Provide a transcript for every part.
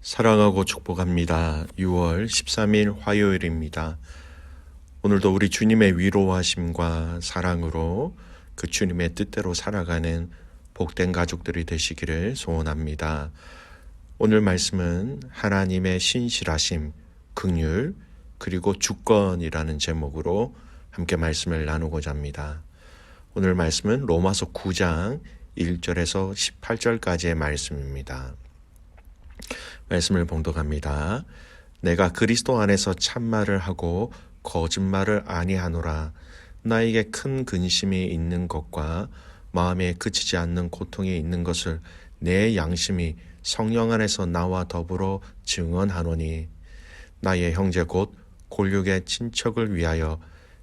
사랑하고 축복합니다. 6월 13일 화요일입니다. 오늘도 우리 주님의 위로하심과 사랑으로 그 주님의 뜻대로 살아가는 복된 가족들이 되시기를 소원합니다. 오늘 말씀은 하나님의 신실하심, 긍휼, 그리고 주권이라는 제목으로 함께 말씀을 나누고자 합니다. 오늘 말씀은 로마서 9장 1절에서 18절까지의 말씀입니다. 말씀을 봉독합니다. 내가 그리스도 안에서 참말을 하고 거짓말을 아니하노라. 나에게 큰 근심이 있는 것과 마음에 그치지 않는 고통이 있는 것을 내 양심이 성령 안에서 나와 더불어 증언하노니 나의 형제 곧 골육의 친척을 위하여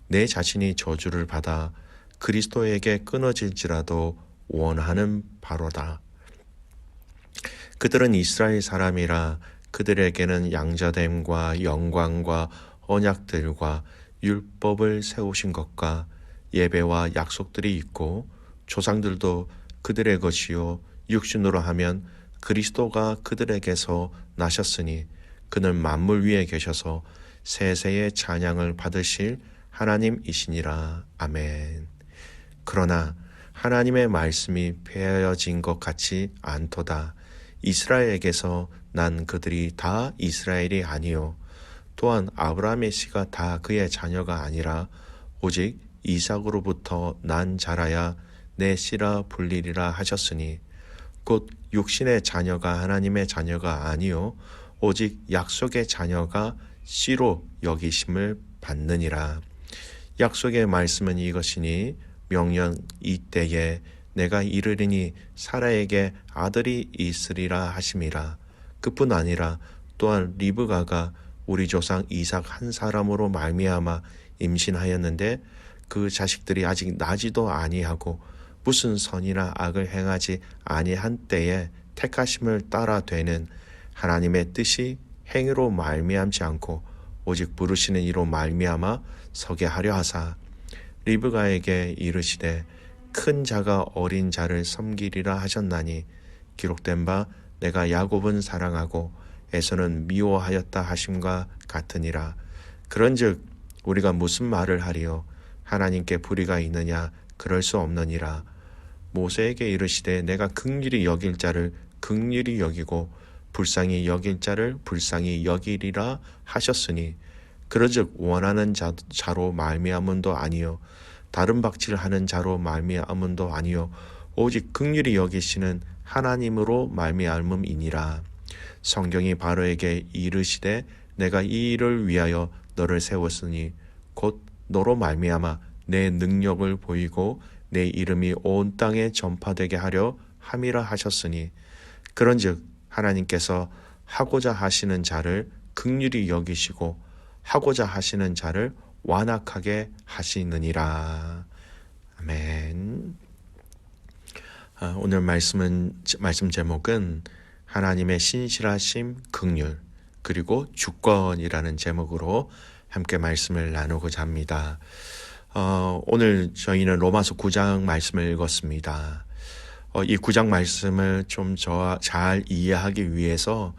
내 자신이 저주를 받아 그리스도에게 끊어질지라도 원하는 바로다. 그들은 이스라엘 사람이라 그들에게는 양자됨과 영광과 언약들과 율법을 세우신 것과 예배와 약속들이 있고 조상들도 그들의 것이요 육신으로 하면 그리스도가 그들에게서 나셨으니 그는 만물 위에 계셔서 세세의 찬양을 받으실 하나님이시니라. 아멘. 그러나 하나님의 말씀이 폐하여진 것 같지 않도다. 이스라엘에게서 난 그들이 다 이스라엘이 아니요 또한 아브라함의 씨가 다 그의 자녀가 아니라 오직 이삭으로부터 난 자라야 내 씨라 불리리라 하셨으니 곧 육신의 자녀가 하나님의 자녀가 아니요 오직 약속의 자녀가 씨로 여기심을 받느니라. 약속의 말씀은 이것이니 명령 이때에 내가 이르리니 사라에게 아들이 있으리라 하심이라. 그뿐 아니라 또한 리브가가 우리 조상 이삭 한 사람으로 말미암아 임신하였는데 그 자식들이 아직 나지도 아니하고 무슨 선이나 악을 행하지 아니한 때에 택하심을 따라 되는 하나님의 뜻이 행위로 말미암지 않고 오직 부르시는 이로 말미암아 서게 하려 하사 리브가에게 이르시되 큰 자가 어린 자를 섬기리라 하셨나니 기록된 바 내가 야곱은 사랑하고 에서는 미워하였다 하심과 같으니라. 그런즉 우리가 무슨 말을 하리요 하나님께 불의가 있느냐 그럴 수 없느니라. 모세에게 이르시되 내가 긍휼히 여길 자를 긍휼히 여기고 불쌍히 여길 자를 불쌍히 여기리라 하셨으니 그러즉 원하는 자로 말미암음도 아니요 다른 박질을 하는 자로 말미암음도 아니요 오직 긍휼히 여기시는 하나님으로 말미암음이니라. 성경이 바로에게 이르시되 내가 이 일을 위하여 너를 세웠으니 곧 너로 말미암아 내 능력을 보이고 내 이름이 온 땅에 전파되게 하려 함이라 하셨으니 그런즉 하나님께서 하고자 하시는 자를 긍휼히 여기시고 하고자 하시는 자를 완악하게 하시느니라. 아멘. 오늘 말씀 제목은 하나님의 신실하심, 긍휼, 그리고 주권이라는 제목으로 함께 말씀을 나누고자 합니다. 오늘 저희는 로마서 9장 말씀을 읽었습니다. 이 9장 말씀을 좀 잘 이해하기 위해서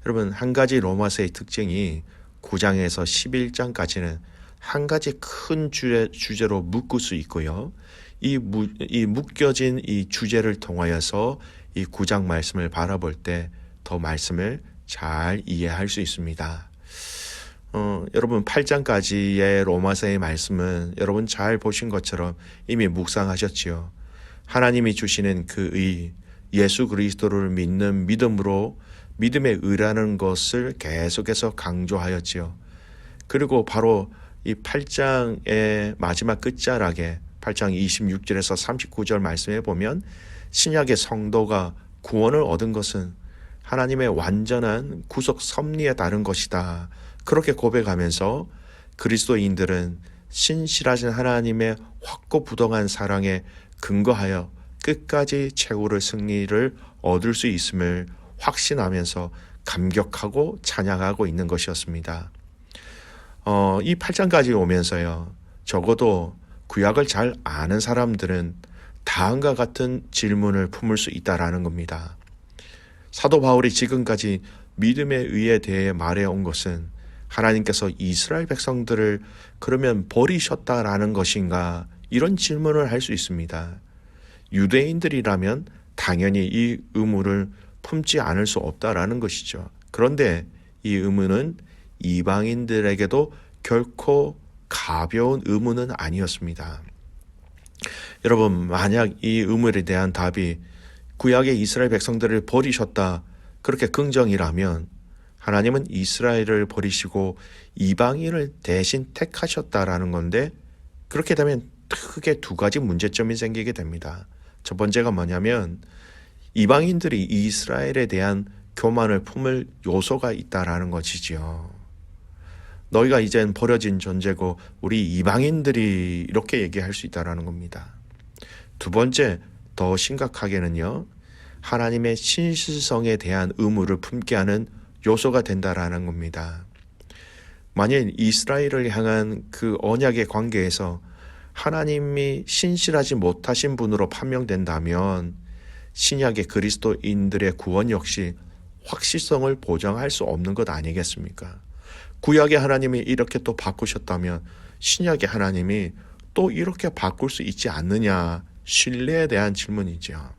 여러분 한 가지 로마서의 특징이 9장에서 11장까지는 한 가지 큰 주제로 묶을 수 있고요. 이 묶여진 이 주제를 통하여서 이 9장 말씀을 바라볼 때 더 말씀을 잘 이해할 수 있습니다. 여러분 8장까지의 로마서의 말씀은 여러분 잘 보신 것처럼 이미 묵상하셨지요. 하나님이 주시는 그 의, 예수 그리스도를 믿는 믿음으로 믿음의 의라는 것을 계속해서 강조하였지요. 그리고 바로 이 8장의 마지막 끝자락에 8장 26절에서 39절 말씀에 보면 신약의 성도가 구원을 얻은 것은 하나님의 완전한 구속 섭리에 따른 것이다. 그렇게 고백하면서 그리스도인들은 신실하신 하나님의 확고부동한 사랑에 근거하여 끝까지 최후의 승리를 얻을 수 있음을 확신하면서 감격하고 찬양하고 있는 것이었습니다. 이 8장까지 오면서요. 적어도 구약을 잘 아는 사람들은 다음과 같은 질문을 품을 수 있다라는 겁니다. 사도 바울이 지금까지 믿음의 의에 대해 말해온 것은 하나님께서 이스라엘 백성들을 그러면 버리셨다라는 것인가? 이런 질문을 할 수 있습니다. 유대인들이라면 당연히 이 의무를 품지 않을 수 없다라는 것이죠. 그런데 이 의무는 이방인들에게도 결코 가벼운 의무는 아니었습니다. 여러분, 만약 이 의무에 대한 답이 구약의 이스라엘 백성들을 버리셨다, 그렇게 긍정이라면 하나님은 이스라엘을 버리시고 이방인을 대신 택하셨다라는 건데, 그렇게 되면 크게 두 가지 문제점이 생기게 됩니다. 첫 번째가 뭐냐면 이방인들이 이스라엘에 대한 교만을 품을 요소가 있다라는 것이지요. 너희가 이젠 버려진 존재고 우리 이방인들이 이렇게 얘기할 수 있다라는 겁니다. 두 번째, 더 심각하게는요, 하나님의 신실성에 대한 의무를 품게 하는 요소가 된다라는 겁니다. 만일 이스라엘을 향한 그 언약의 관계에서 하나님이 신실하지 못하신 분으로 판명된다면 신약의 그리스도인들의 구원 역시 확실성을 보장할 수 없는 것 아니겠습니까? 구약의 하나님이 이렇게 또 바꾸셨다면 신약의 하나님이 또 이렇게 바꿀 수 있지 않느냐, 신뢰에 대한 질문이죠.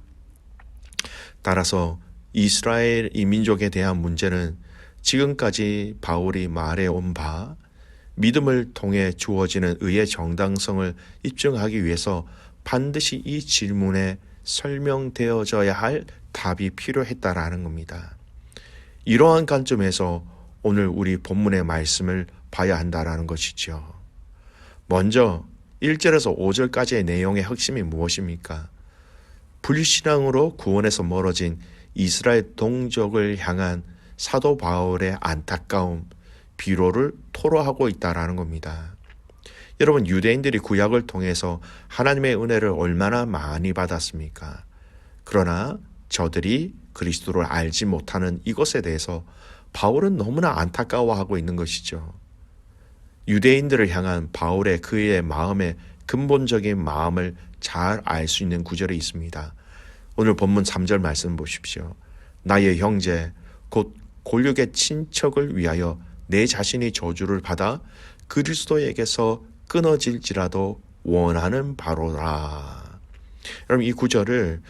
따라서 이스라엘 이 민족에 대한 문제는 지금까지 바울이 말해온 바 믿음을 통해 주어지는 의의 정당성을 입증하기 위해서 반드시 이 질문에 설명되어져야 할 답이 필요했다라는 겁니다. 이러한 관점에서 오늘 우리 본문의 말씀을 봐야 한다라는 것이죠. 먼저 1절에서 5절까지의 내용의 핵심이 무엇입니까? 불신앙으로 구원에서 멀어진 이스라엘 동족을 향한 사도 바울의 안타까움, 비로를 토로하고 있다라는 겁니다. 여러분, 유대인들이 구약을 통해서 하나님의 은혜를 얼마나 많이 받았습니까? 그러나 저들이 그리스도를 알지 못하는 이것에 대해서 바울은 너무나 안타까워하고 있는 것이죠. 유대인들을 향한 바울의 그의 마음의 근본적인 마음을 잘 알 수 있는 구절이 있습니다. 오늘 본문 3절 말씀 보십시오. 나의 형제 곧 골육의 친척을 위하여 내 자신이 저주를 받아 그리스도에게서 끊어질지라도 원하는 바로라. 여러분, 이 구절을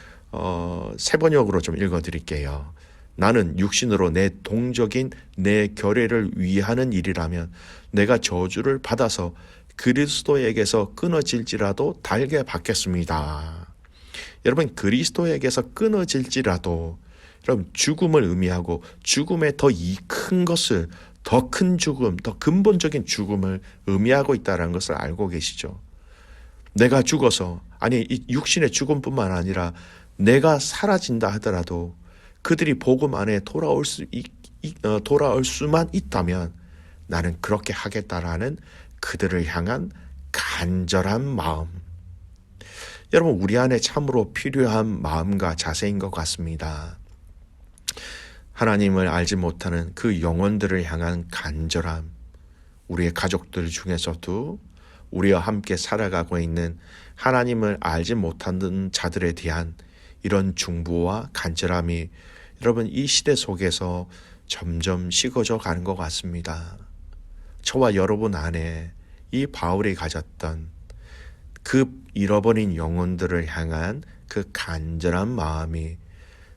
세 번역으로 좀 읽어드릴게요. 나는 육신으로 내 동족인 내 결례를 위하는 일이라면 내가 저주를 받아서 그리스도에게서 끊어질지라도 달게 받겠습니다. 여러분, 그리스도에게서 끊어질지라도, 여러분, 죽음을 의미하고 죽음의 더 큰 것을, 더 큰 죽음, 더 근본적인 죽음을 의미하고 있다는 것을 알고 계시죠? 내가 죽어서, 아니 이 육신의 죽음뿐만 아니라 내가 사라진다 하더라도 그들이 복음 안에 돌아올 수만 있다면 나는 그렇게 하겠다라는 그들을 향한 간절한 마음. 여러분, 우리 안에 참으로 필요한 마음과 자세인 것 같습니다. 하나님을 알지 못하는 그 영혼들을 향한 간절함, 우리의 가족들 중에서도 우리와 함께 살아가고 있는 하나님을 알지 못하는 자들에 대한 이런 중보와 간절함이 여러분, 이 시대 속에서 점점 식어져 가는 것 같습니다. 저와 여러분 안에 이 바울이 가졌던 그 잃어버린 영혼들을 향한 그 간절한 마음이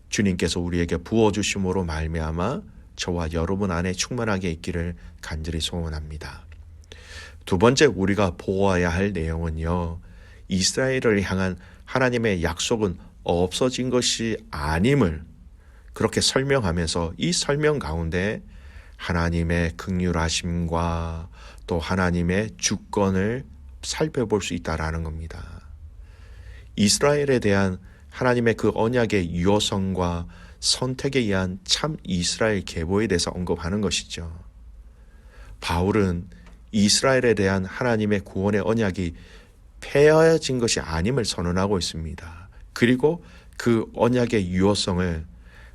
주님께서 우리에게 부어주심으로 말미암아 저와 여러분 안에 충만하게 있기를 간절히 소원합니다. 두 번째, 우리가 보아야 할 내용은요, 이스라엘을 향한 하나님의 약속은 없어진 것이 아님을 그렇게 설명하면서 이 설명 가운데 하나님의 긍휼하심과 또 하나님의 주권을 살펴볼 수 있다라는 겁니다. 이스라엘에 대한 하나님의 그 언약의 유효성과 선택에 의한 참 이스라엘 계보에 대해서 언급하는 것이죠. 바울은 이스라엘에 대한 하나님의 구원의 언약이 폐허해진 것이 아님을 선언하고 있습니다. 그리고 그 언약의 유효성을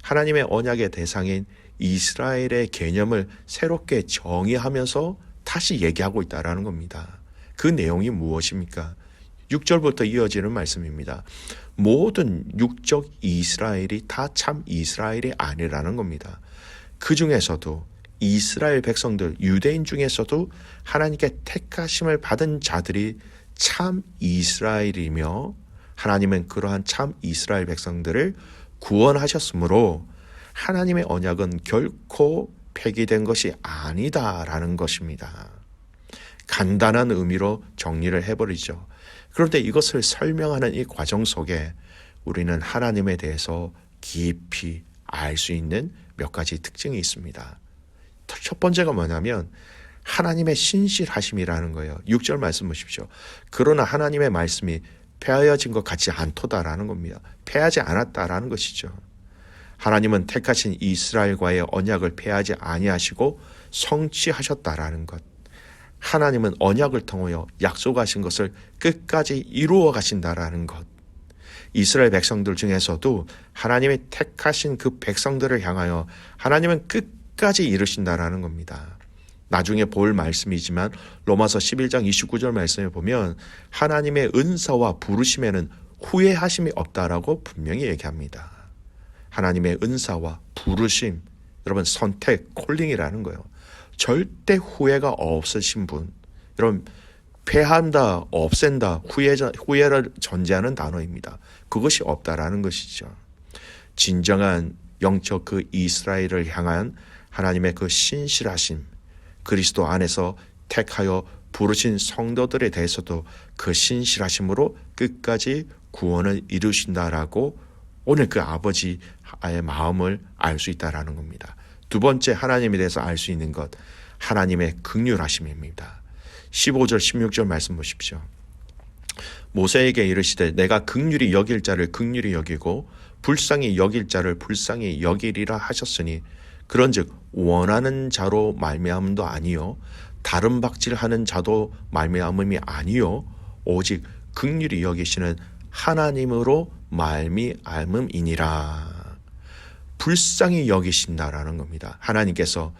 하나님의 언약의 대상인 이스라엘의 개념을 새롭게 정의하면서 다시 얘기하고 있다는 겁니다. 그 내용이 무엇입니까? 6절부터 이어지는 말씀입니다. 모든 육적 이스라엘이 다 참 이스라엘이 아니라는 겁니다. 그 중에서도 이스라엘 백성들, 유대인 중에서도 하나님께 택하심을 받은 자들이 참 이스라엘이며 하나님은 그러한 참 이스라엘 백성들을 구원하셨으므로 하나님의 언약은 결코 폐기된 것이 아니다라는 것입니다. 간단한 의미로 정리를 해버리죠. 그런데 이것을 설명하는 이 과정 속에 우리는 하나님에 대해서 깊이 알 수 있는 몇 가지 특징이 있습니다. 첫 번째가 뭐냐면 하나님의 신실하심이라는 거예요. 6절 말씀 보십시오. 그러나 하나님의 말씀이 폐하여진 것 같지 않도다라는 겁니다. 폐하지 않았다라는 것이죠. 하나님은 택하신 이스라엘과의 언약을 폐하지 아니하시고 성취하셨다라는 것. 하나님은 언약을 통하여 약속하신 것을 끝까지 이루어 가신다라는 것. 이스라엘 백성들 중에서도 하나님이 택하신 그 백성들을 향하여 하나님은 끝까지 이루신다라는 겁니다. 나중에 볼 말씀이지만 로마서 11장 29절 말씀에 보면 하나님의 은사와 부르심에는 후회하심이 없다라고 분명히 얘기합니다. 하나님의 은사와 부르심, 여러분 선택, 콜링이라는 거예요. 절대 후회가 없으신 분, 여러분 폐한다, 없앤다, 후회를 전제하는 단어입니다. 그것이 없다라는 것이죠. 진정한 영적 그 이스라엘을 향한 하나님의 그 신실하심, 그리스도 안에서 택하여 부르신 성도들에 대해서도 그 신실하심으로 끝까지 구원을 이루신다라고 오늘 그 아버지의 마음을 알 수 있다라는 겁니다. 두 번째 하나님에 대해서 알 수 있는 것, 하나님의 긍휼하심입니다. 15절 16절 말씀 보십시오. 모세에게 이르시되 내가 긍휼히 여길 자를 긍휼히 여기고 불쌍히 여길 자를 불쌍히 여기리라 하셨으니 그런즉 원하는 자로 말미암음도 아니요 다른 박질하는 자도 말미암음이 아니요 오직 긍휼히 여기시는 하나님으로 말미암음이니라. 불쌍히 여기신다라는 겁니다. 하나님께서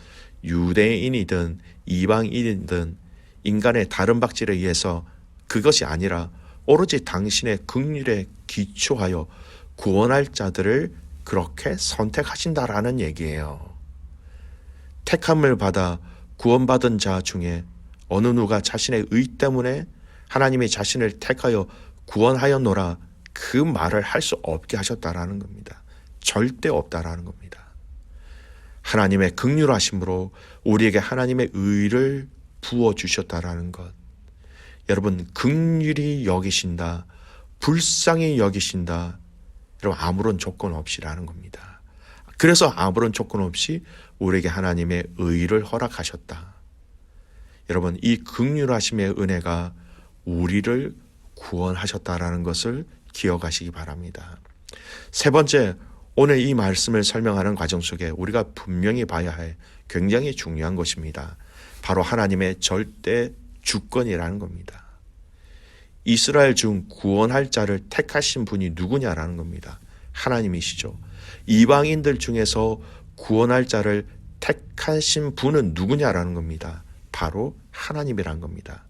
유대인이든 이방인이든 인간의 다른 박질에 의해서 그것이 아니라 오로지 당신의 긍휼에 기초하여 구원할 자들을 그렇게 선택하신다라는 얘기예요. 택함을 받아 구원받은 자 중에 어느 누가 자신의 의 때문에 하나님이 자신을 택하여 구원하였노라 그 말을 할 수 없게 하셨다라는 겁니다. 절대 없다라는 겁니다. 하나님의 긍휼하심으로 우리에게 하나님의 의를 부어주셨다라는 것. 여러분 긍휼히 여기신다, 불쌍히 여기신다, 여러분 아무런 조건 없이라는 겁니다. 그래서 아무런 조건 없이 우리에게 하나님의 의를 허락하셨다. 여러분 이 긍휼하심의 은혜가 우리를 구원하셨다라는 것을 기억하시기 바랍니다. 세 번째, 오늘 이 말씀을 설명하는 과정 속에 우리가 분명히 봐야 할 굉장히 중요한 것입니다. 바로 하나님의 절대 주권이라는 겁니다. 이스라엘 중 구원할 자를 택하신 분이 누구냐라는 겁니다. 하나님이시죠. 이방인들 중에서 구원할 자를 택하신 분은 누구냐라는 겁니다. 바로 하나님이란 겁니다.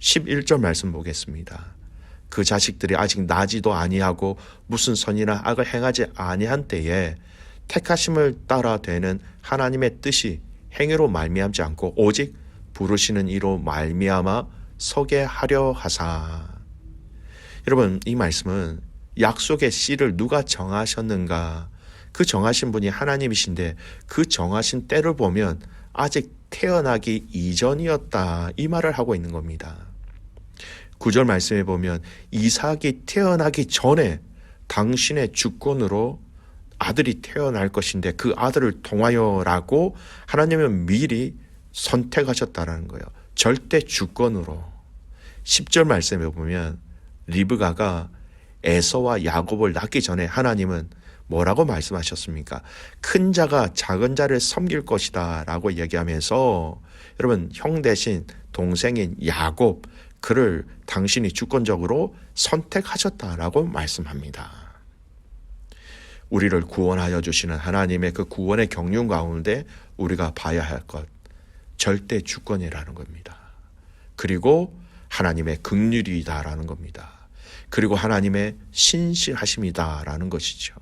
11절 말씀 보겠습니다. 그 자식들이 아직 나지도 아니하고 무슨 선이나 악을 행하지 아니한 때에 택하심을 따라 되는 하나님의 뜻이 행위로 말미암지 않고 오직 부르시는 이로 말미암아 서게 하려 하사. 여러분 이 말씀은 약속의 씨를 누가 정하셨는가? 그 정하신 분이 하나님이신데 그 정하신 때를 보면 아직 태어나기 이전이었다 이 말을 하고 있는 겁니다. 9절 말씀에 보면 이삭이 태어나기 전에 당신의 주권으로 아들이 태어날 것인데 그 아들을 통하여라고 하나님은 미리 선택하셨다는 거예요. 절대 주권으로. 10절 말씀에 보면 리브가가 에서와 야곱을 낳기 전에 하나님은 뭐라고 말씀하셨습니까? 큰 자가 작은 자를 섬길 것이다 라고 얘기하면서 여러분 형 대신 동생인 야곱 그를 당신이 주권적으로 선택하셨다라고 말씀합니다. 우리를 구원하여 주시는 하나님의 그 구원의 경륜 가운데 우리가 봐야 할 것, 절대 주권이라는 겁니다. 그리고 하나님의 긍휼이다라는 겁니다. 그리고 하나님의 신실하심이다라는 것이죠.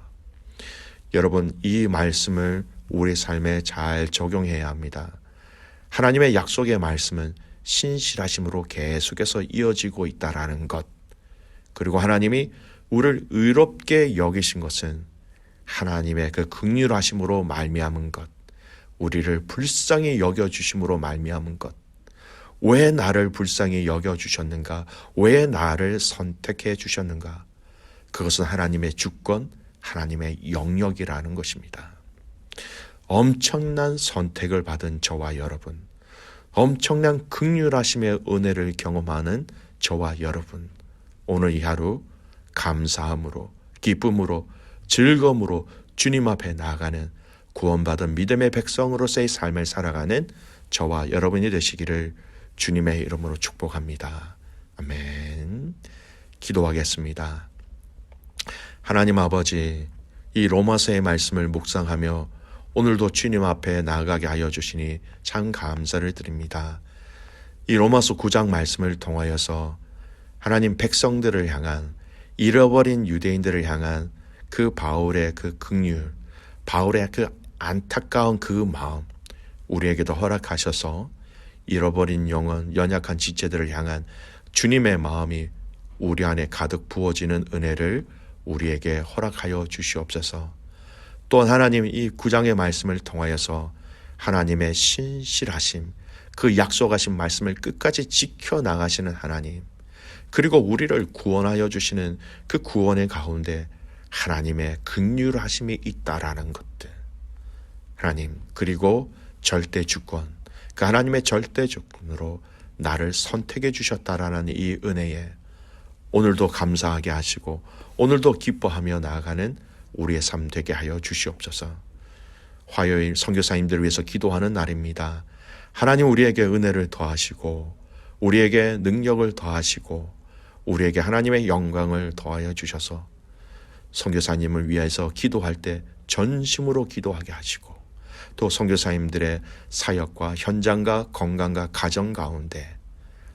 여러분 이 말씀을 우리 삶에 잘 적용해야 합니다. 하나님의 약속의 말씀은 신실하심으로 계속해서 이어지고 있다라는 것, 그리고 하나님이 우리를 의롭게 여기신 것은 하나님의 그 긍휼하심으로 말미암은 것, 우리를 불쌍히 여겨주심으로 말미암은 것, 왜 나를 불쌍히 여겨주셨는가? 왜 나를 선택해 주셨는가? 그것은 하나님의 주권, 하나님의 영역이라는 것입니다. 엄청난 선택을 받은 저와 여러분, 엄청난 긍휼하심의 은혜를 경험하는 저와 여러분, 오늘 이 하루 감사함으로, 기쁨으로, 즐거움으로 주님 앞에 나아가는 구원받은 믿음의 백성으로서의 삶을 살아가는 저와 여러분이 되시기를 주님의 이름으로 축복합니다. 아멘. 기도하겠습니다. 하나님 아버지, 이 로마서의 말씀을 묵상하며 오늘도 주님 앞에 나아가게 하여 주시니 참 감사를 드립니다. 이 로마서 9장 말씀을 통하여서 하나님 백성들을 향한, 잃어버린 유대인들을 향한 그 바울의 그 긍휼, 바울의 그 안타까운 그 마음 우리에게도 허락하셔서 잃어버린 영혼, 연약한 지체들을 향한 주님의 마음이 우리 안에 가득 부어지는 은혜를 우리에게 허락하여 주시옵소서. 또한 하나님 이 9장의 말씀을 통하여서 하나님의 신실하심, 그 약속하신 말씀을 끝까지 지켜나가시는 하나님, 그리고 우리를 구원하여 주시는 그 구원의 가운데 하나님의 긍휼하심이 있다라는 것들, 하나님, 그리고 절대 주권, 그 하나님의 절대 주권으로 나를 선택해 주셨다라는 이 은혜에 오늘도 감사하게 하시고 오늘도 기뻐하며 나아가는 우리의 삶 되게 하여 주시옵소서. 화요일 선교사님들을 위해서 기도하는 날입니다. 하나님 우리에게 은혜를 더하시고 우리에게 능력을 더하시고 우리에게 하나님의 영광을 더하여 주셔서 선교사님을 위해서 기도할 때 전심으로 기도하게 하시고 또 선교사님들의 사역과 현장과 건강과 가정 가운데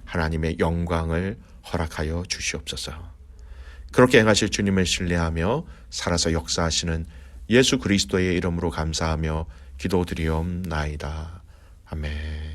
하나님의 영광을 허락하여 주시옵소서. 그렇게 행하실 주님을 신뢰하며 살아서 역사하시는 예수 그리스도의 이름으로 감사하며 기도드리옵나이다. 아멘.